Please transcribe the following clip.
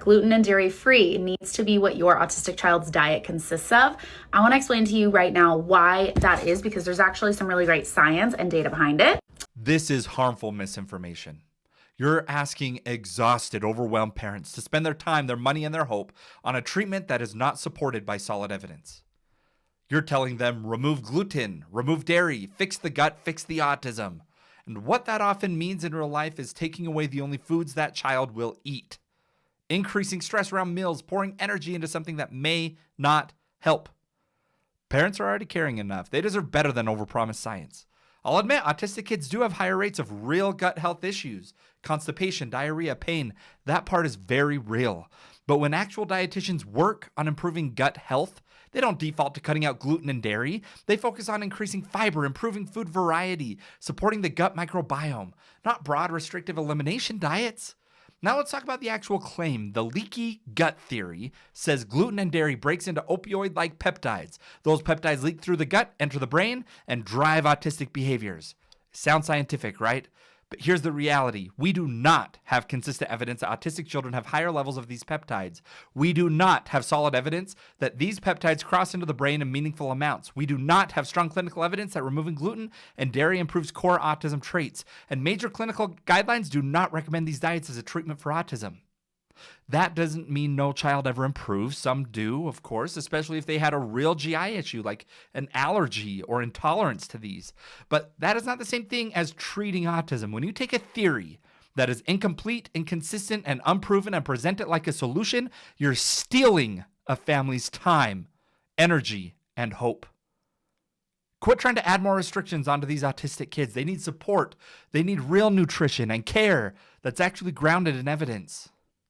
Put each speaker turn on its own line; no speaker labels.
gluten and dairy free needs to be what your autistic child's diet consists of. I want to explain to you right now why that is, because there's actually some really great science and data behind it.
This is harmful misinformation. You're asking exhausted, overwhelmed parents to spend their time, their money, and their hope on a treatment that is not supported by solid evidence. You're telling them, remove gluten, remove dairy, fix the gut, fix the autism. And what that often means in real life is taking away the only foods that child will eat, increasing stress around meals, pouring energy into something that may not help. Parents are already caring enough. They deserve better than overpromised science. I'll admit, autistic kids do have higher rates of real gut health issues. Constipation, diarrhea, pain, that part is very real. But when actual dietitians work on improving gut health, they don't default to cutting out gluten and dairy. They focus on increasing fiber, improving food variety, supporting the gut microbiome, not broad restrictive elimination diets. Now let's talk about the actual claim. The leaky gut theory says gluten and dairy breaks into opioid-like peptides. Those peptides leak through the gut, enter the brain, and drive autistic behaviors. Sounds scientific, right? But here's the reality. We do not have consistent evidence that autistic children have higher levels of these peptides. We do not have solid evidence that these peptides cross into the brain in meaningful amounts. We do not have strong clinical evidence that removing gluten and dairy improves core autism traits. And major clinical guidelines do not recommend these diets as a treatment for autism. That doesn't mean no child ever improves. Some do, of course, especially if they had a real GI issue like an allergy or intolerance to these. But that is not the same thing as treating autism. When you take a theory that is incomplete, inconsistent, and unproven and present it like a solution, you're stealing a family's time, energy, and hope. Quit trying to add more restrictions onto these autistic kids. They need support. They need real nutrition and care that's actually grounded in evidence.